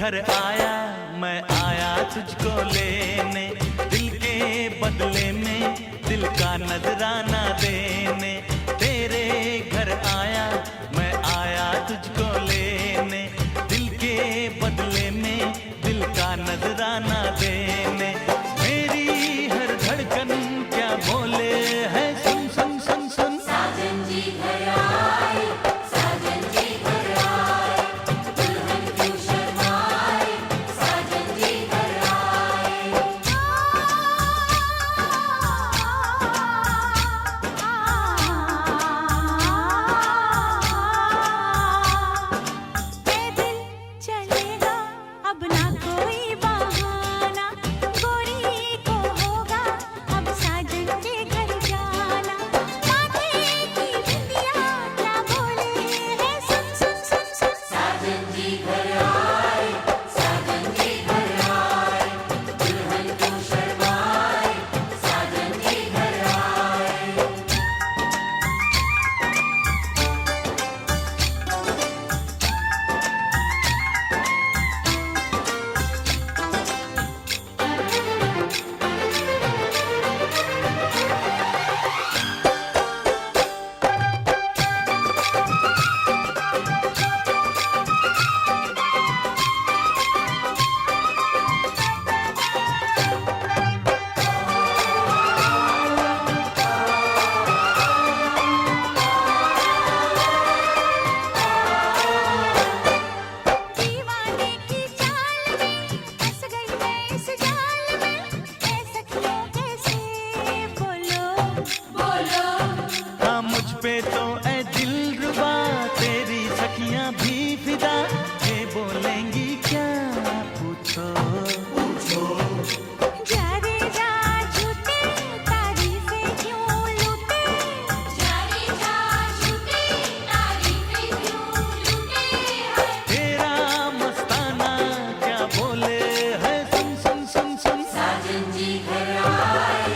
घर आया, मैं आया तुझको लेने, दिल के बदले में दिल का नजराना देने। तेरे घर आया, मैं आया तुझको लेने, दिल के बदले में दिल का नजराना देने। मेरी हर धड़कन क्या बोले है, सुन सुन सुन सुन। साजन जी घर आए, साजन जी घर आए, दुल्हन क्यों शर्माए, साजन जी घर आए। पैदल चलेगा अब ना कोई बहाना, गोरी को होगा अब साजन के घर जाना। माथे की बिंदिया क्या बोले है, सुन सुन सुन सुन। साजन जी घर आए, साजन जी घर आए, दुल्हन क्यों शर्माए, साजन जी घर आए। दीवाने की चाल में फंस गई मैं इस जाल में, ऐ सखियों कैसे बोलो बोलो हाँ मुझ पे तो ऐ दिलरुबा, तेरी सखियां भी फिदा, ये बोलेंगी क्या पूछो। जा रे जा झूठे तारीफें क्यों लूटे, जाने जा झूठे तारीफें क्यों लूटे हैं। तेरा मस्ताना क्या बोले है, सुन सुन सुन सुन। साजन जी घर आए,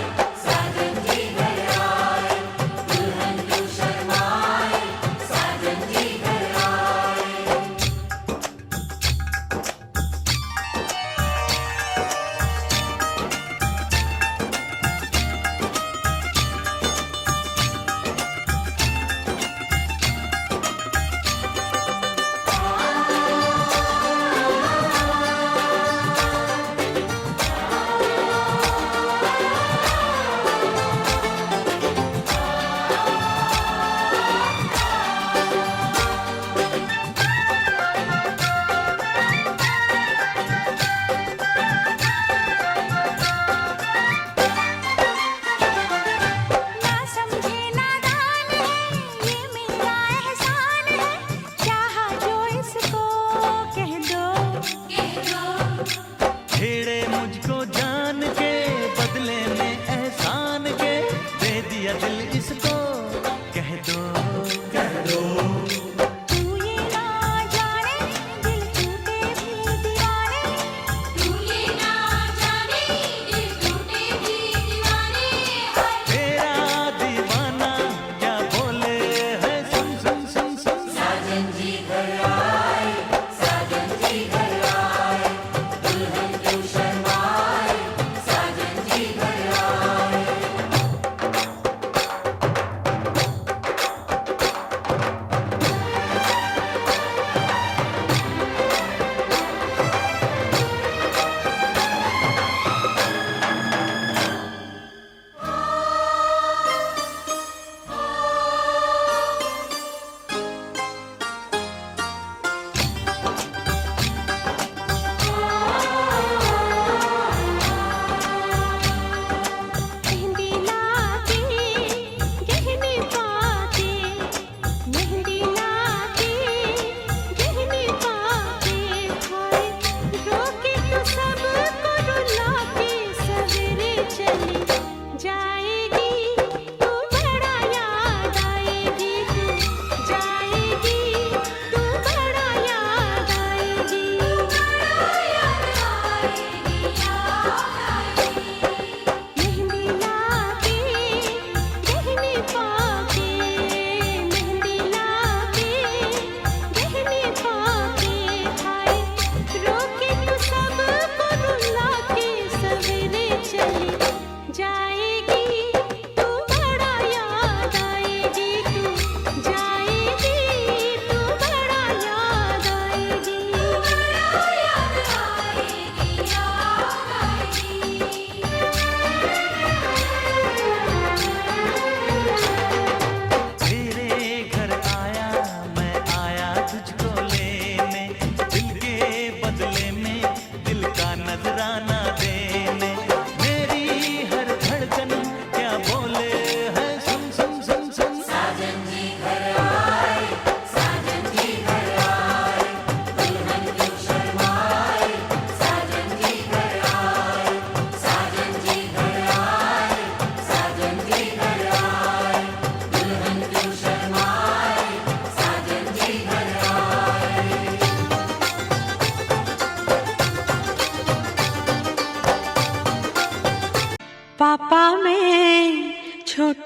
साजन जी घर आए, दुल्हन क्यों शर्माए, साजन जी घर आए।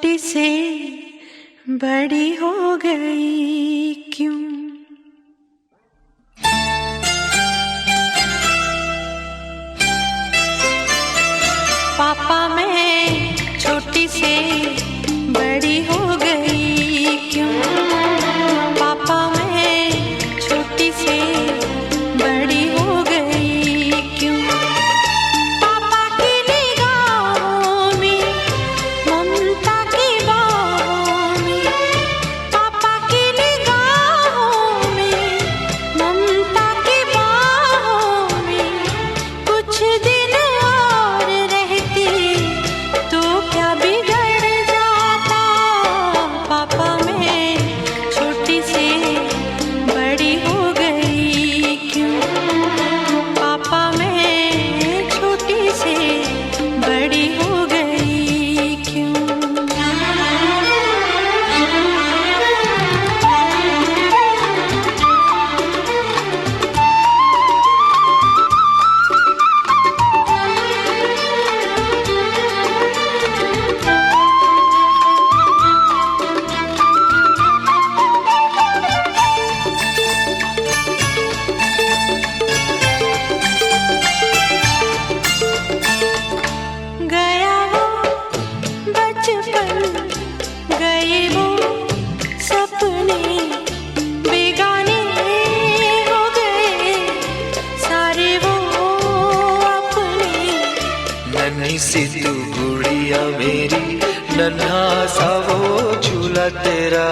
छोटी से बड़ी हो गई क्यों? पापा मैं छोटी से बड़ी हो गई क्यों? पापा मैं छोटी से बड़ी हो गई क्यों? पापा की निगाहों में ममता की बाहों में, पापा की निगाहों में ममता की बाहों में, कुछ दिन और रहती तो क्या बिगड़ जाता? पापा मैं छोटी से बड़ी हो गई क्यों? पापा मैं छोटी से बड़ी हो गई क्यों? गया वो बचपन, गए वो सपने, बेगाने हो गए सारे वो अपने। नन्ही सी तू गुड़िया मेरी, नन्हा सा वो झूला तेरा,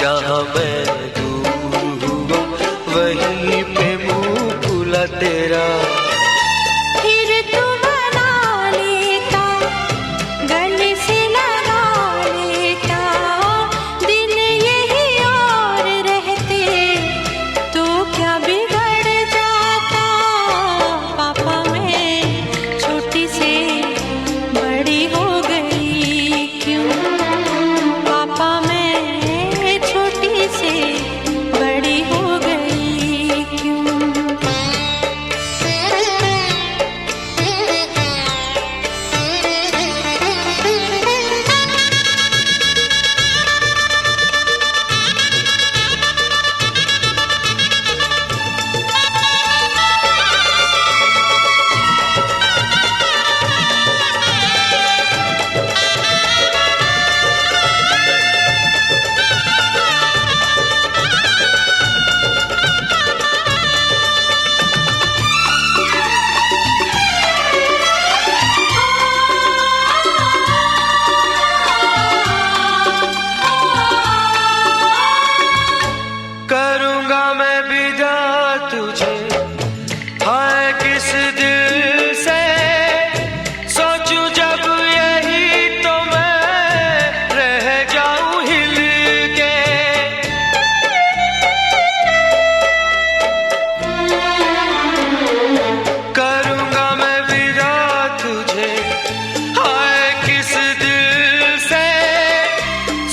जहाँ मैं दूर हुआ वहीं पे मुँह फूला तेरा। फिर तू बना लेता, गले से लगा लेता, दिन यही और रहते तो क्या बिगड़ जाता? पापा मैं छोटी से बड़ी हो गई क्यों? पापा मैं छोटी से बड़ी हो गई क्यों? करूँगा मैं विदा तुझे, हाय किस दिल से सोचूं जब यही तो मैं रह जाऊं हिल के। करूँगा मैं विदा तुझे, हाय किस दिल से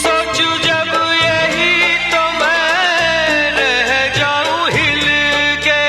सोचूं जब यही तो मैं रह जाऊं हिल के।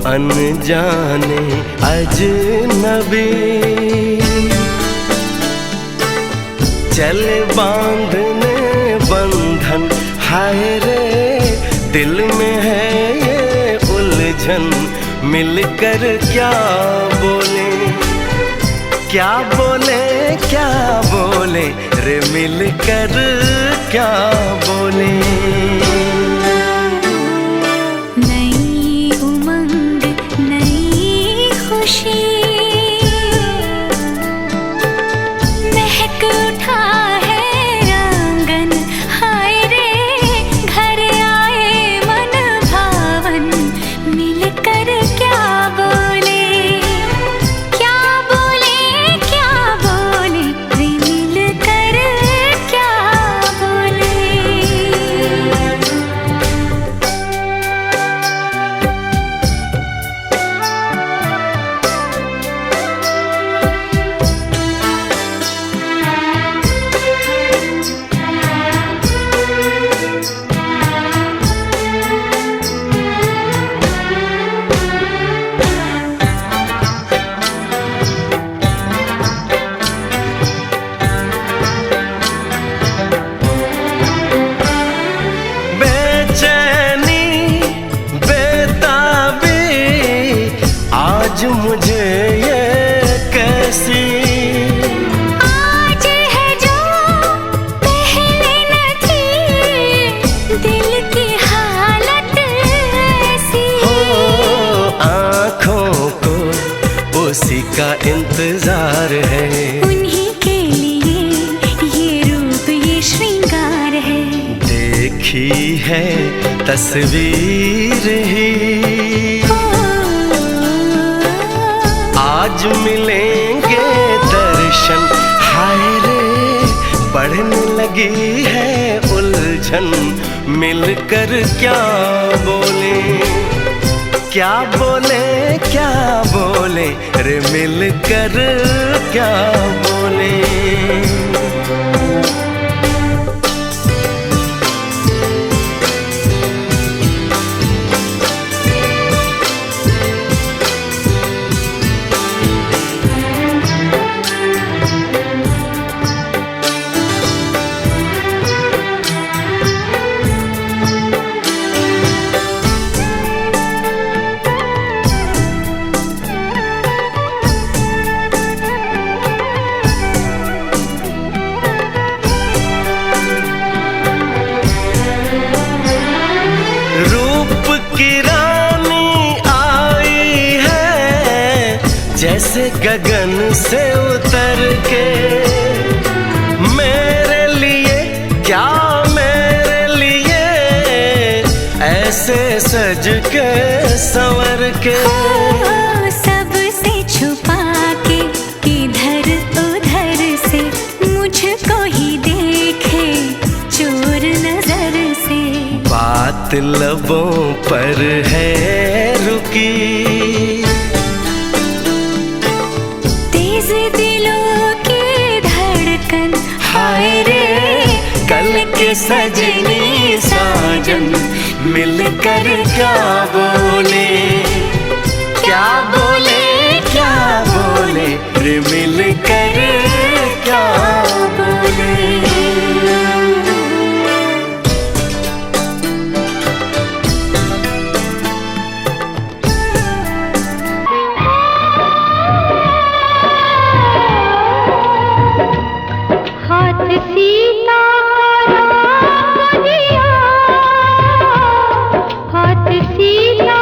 अनजाने अजनबी चल बांधने बंधन, हाय रे दिल में है ये उलझन, मिलकर क्या बोले, क्या बोले, क्या बोले रे मिलकर क्या बोले। नई उमंग नई खुशी महक उठा है आंगन, हाय रे घर आए मन भावन, मिलकर क्या बोले, क्या बोले, क्या बोले रे मिलकर क्या बोले। बेचैनी बेताबी आज मुझे ये कैसी, आज है जो पहले न थी, दिल की हालत ऐसी, हो आँखों को उसी का इंतजार है, उन्हीं के लिए ये रूप ये श्रृंगार है, देखी है तस्वीर ही आज मिलेंगे दर्शन, हाय रे बढ़ने लगी है उलझन, मिलकर क्या बोले, क्या बोले, क्या बोले रे मिलकर क्या बोले। रूप की रानी आई है जैसे गगन से उतर के, मेरे लिए क्या मेरे लिए ऐसे सज के संवर के, सबसे छुपा के इधर उधर से मुझको ही देखे चोर नजर से, बात लबों पर है रुकी, तेज दिलों की धड़कन, हाय रे कल के सजनी साजन, मिलकर क्या बोले, क्या बोले, क्या बोले रे मिलकर क्या बोले। हाथ सीता का राम दिया, हाथ सीता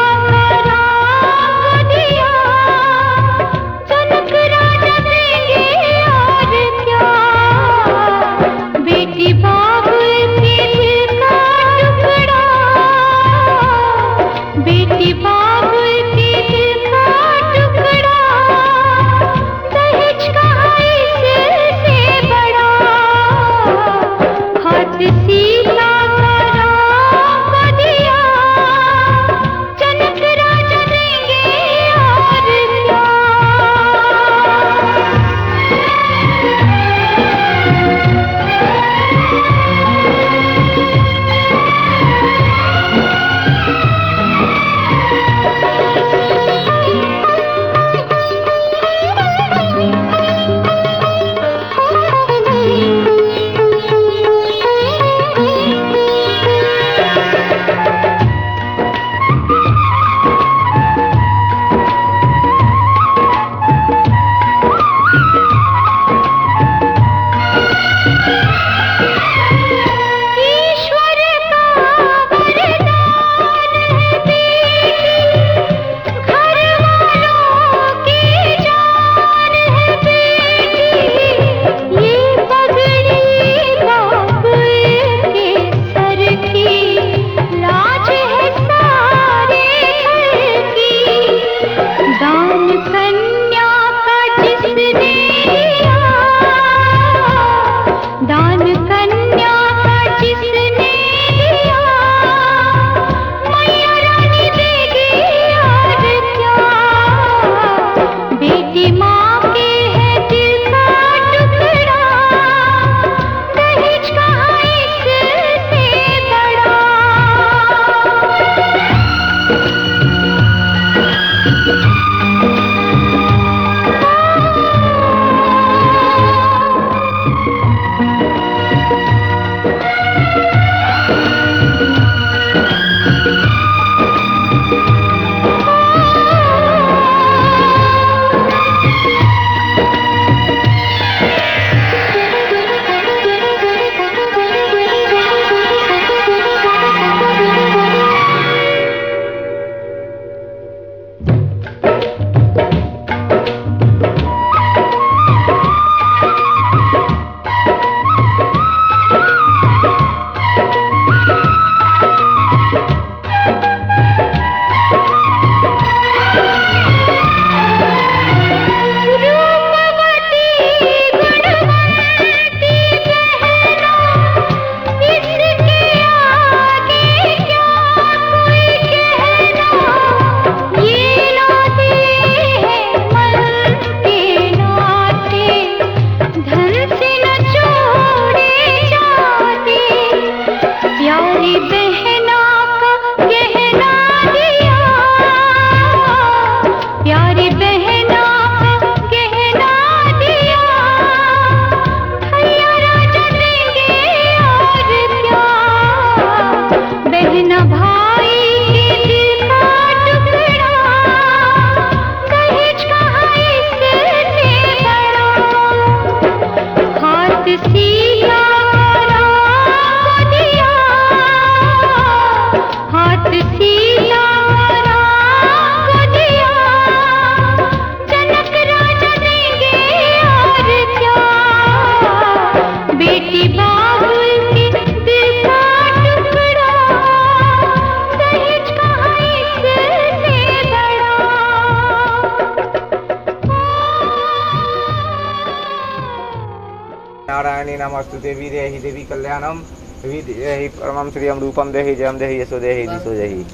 नमस्तु देवी देहि देवी कल्याणम देहि परमं श्रियं रूपम देहि जयं देहि यशो देहि दिशो देहि।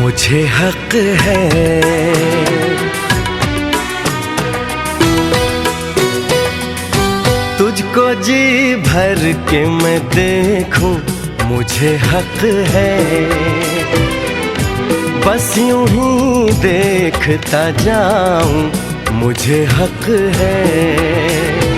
मुझे हक है तुझको जी भर के मैं देखूं, मुझे हक है बस यूं ही देखता जाऊं, मुझे हक है।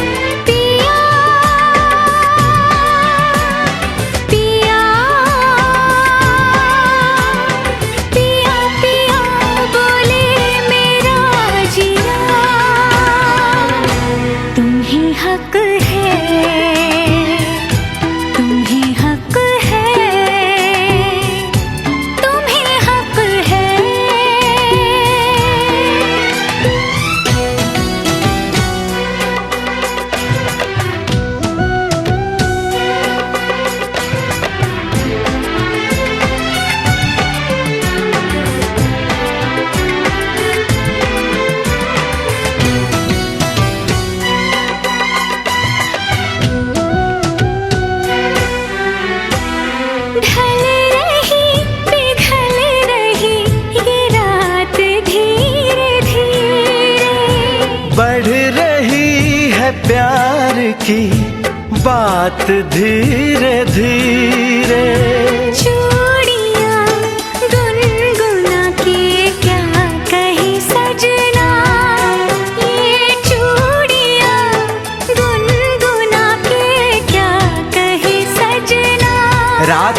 प्यार की बात धीरे धीरे, चूड़ियां गुनगुना के क्या कहे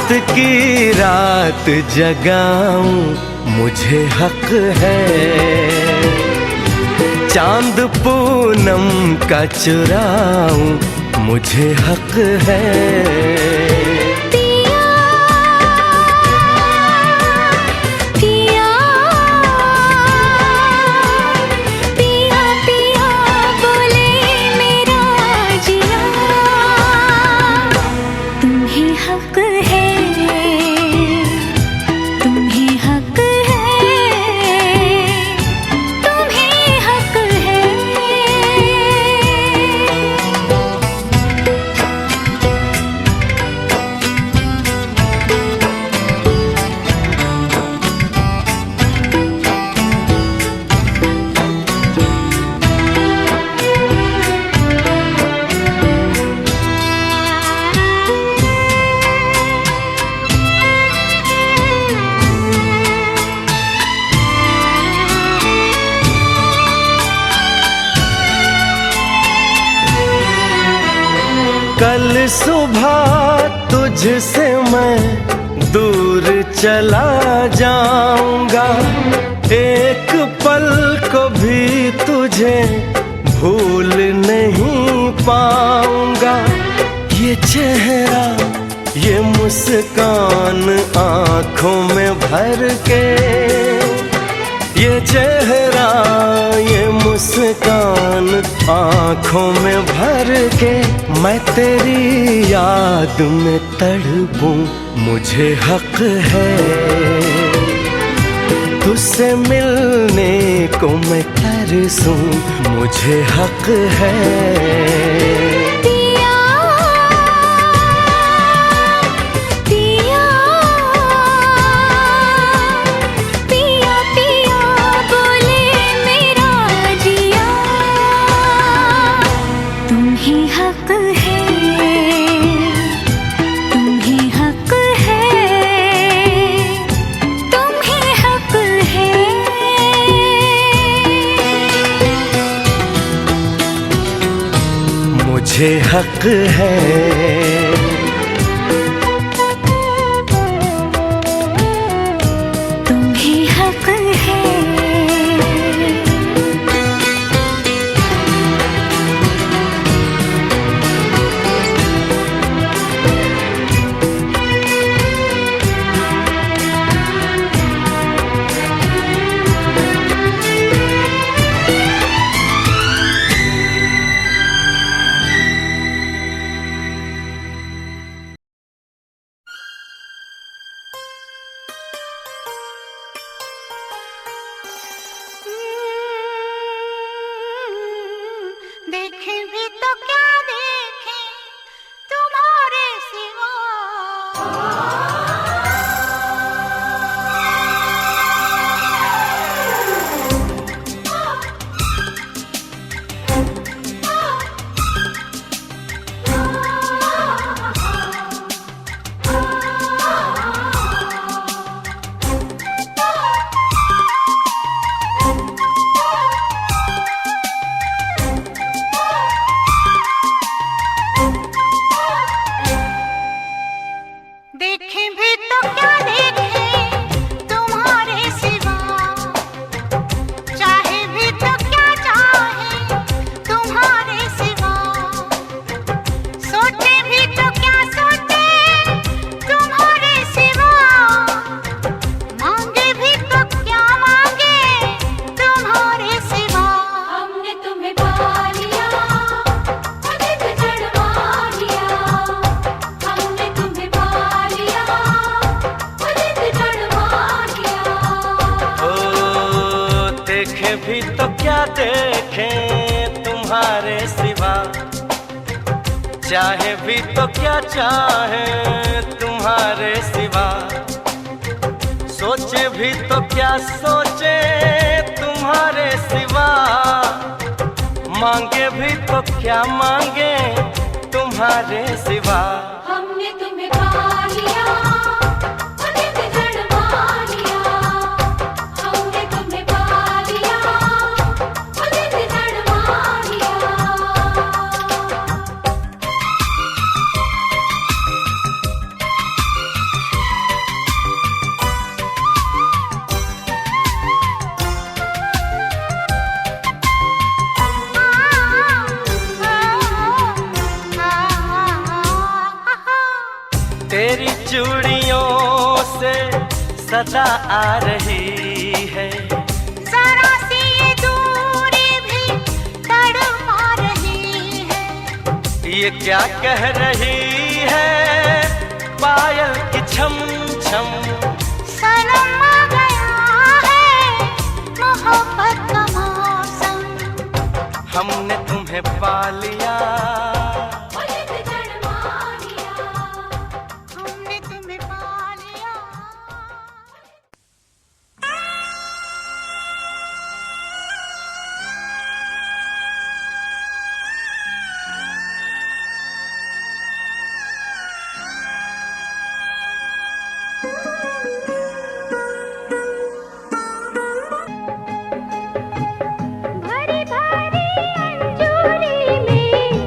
मौत की रात जगाऊं मुझे हक है, चांद पूनम का चुराऊं मुझे हक है। कल सुबह तुझसे मैं दूर चला जाऊंगा, एक पल को भी तुझे भूल नहीं पाऊंगा। ये चेहरा ये मुस्कान आंखों में भर के, ये चेहरा ये मुस्कान आंखों में भर के, मैं तेरी याद में तड़पूं मुझे हक है। तुझसे मिलने को मैं तरसूं मुझे हक है। मुझे हक है। तुम्हें हक है। देखें भी तो क्या देखें तुम्हारे सिवा, देखें भी तो क्या देखें तुम्हारे सिवा, चाहे भी तो क्या चाहे तुम्हारे सिवा, सोचे भी तो क्या सोचे तुम्हारे सिवा, मांगे भी तो क्या मांगे तुम्हारे सिवा। हमने तुम्हें पा लिया, जड़वा लिया, हमने तुम्हें पा लिया, देखें भी तो क्या देखें तुम्हारे सिवा, चाहे भी तो क्या चाहे तुम्हारे सिवा, सोचे भी तो क्या सोचे तुम्हारे सिवा, मांगे भी तो क्या मांगे तुम्हारे सिवा। हमने तुम्हें पा लिया, तेरी चूड़ियों से सदा आ रही है। जरा सी ये दूरी भी तड़पा रही है। ये क्या कह रही है पायल की छम छम। सनम आ गया है मोहब्बत का मौसम। हमने तुम्हें पा लिया, हमने तुम्हें पा लिया। भरी भरी अंजूरी में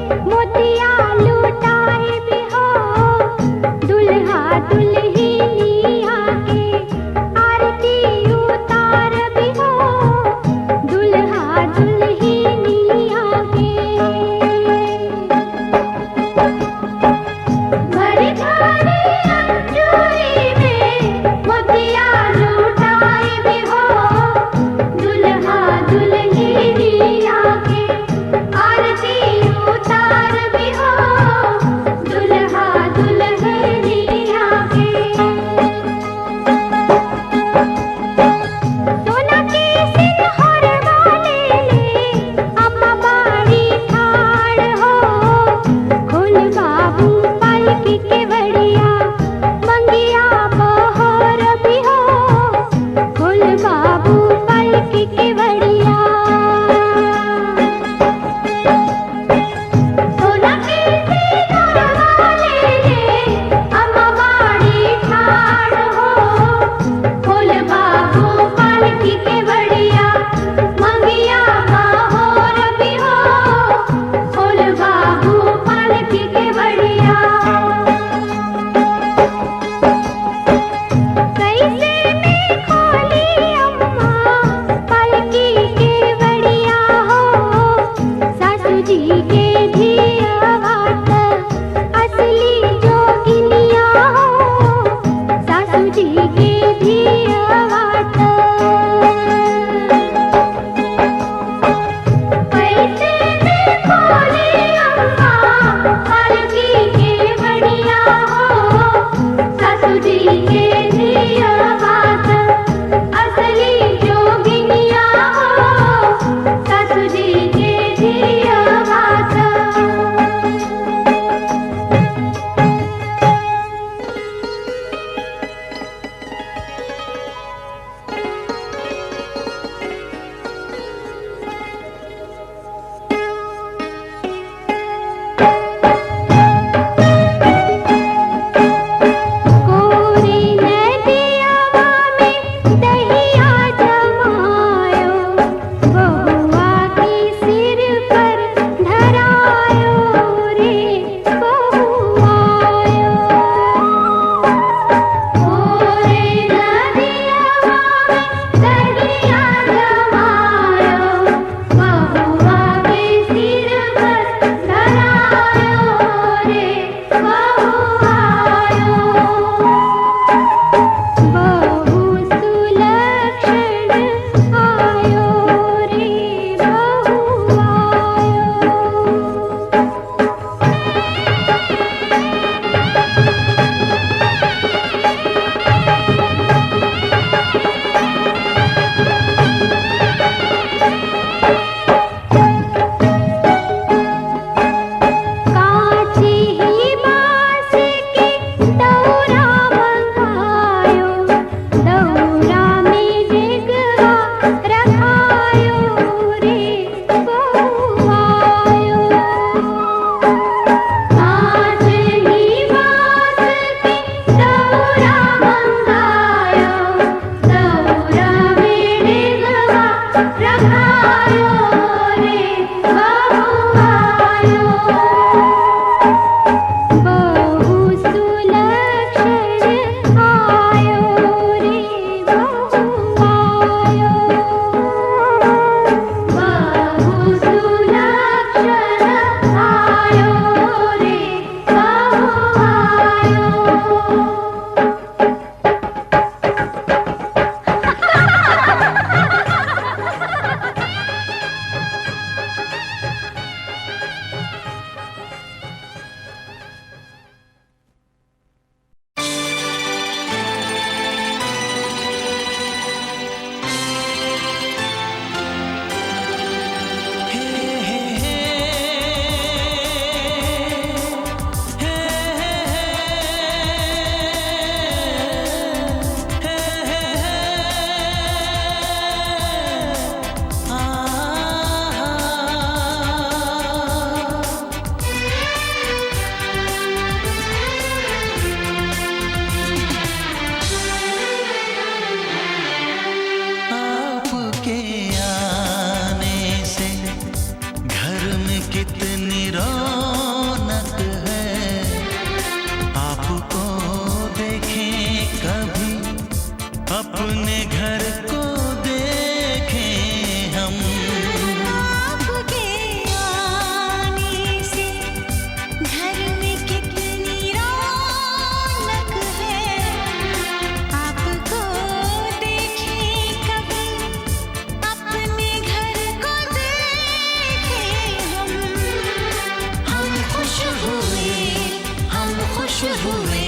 हुए,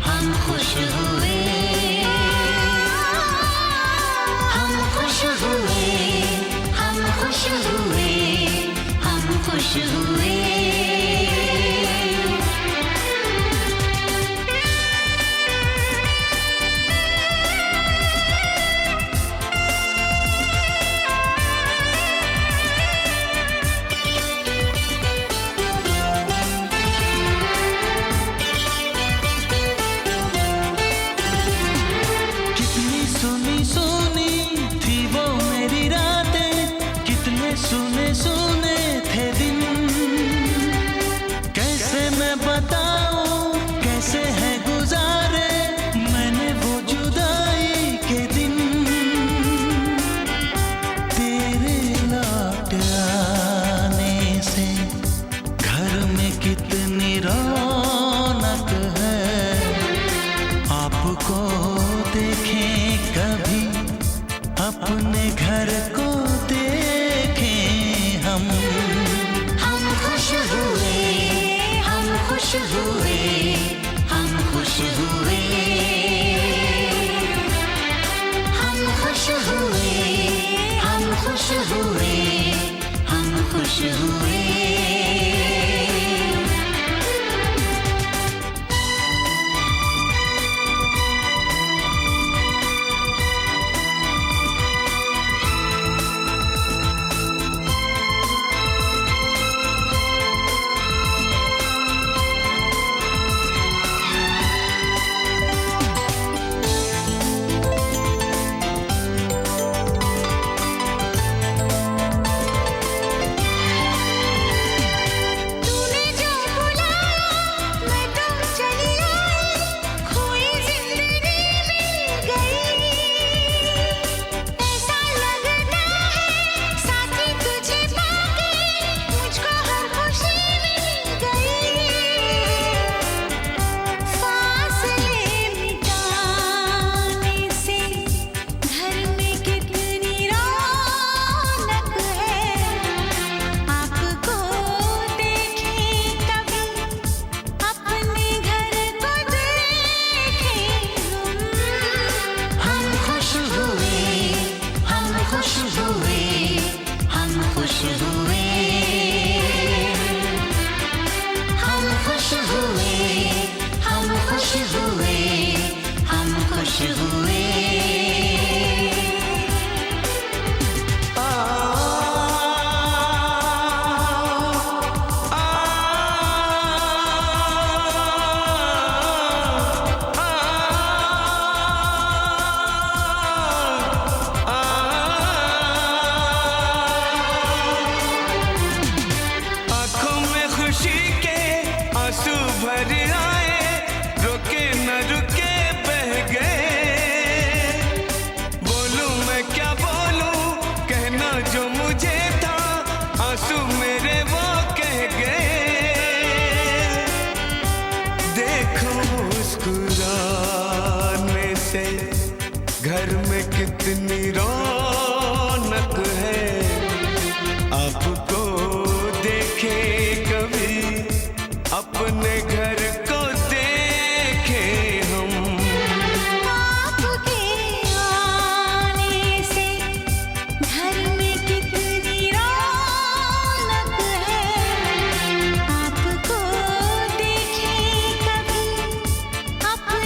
हम खुश हुए, हम खुश हुए, हम खुश हुए, हम खुश हुए। कितनी सुनी सुनी थी वो मेरी रातें, कितने सुने सुने थे दिन। कैसे मैं बताऊं कैसे है गुजारे मैंने वो जुदाई के दिन। तेरे लौट आने से घर में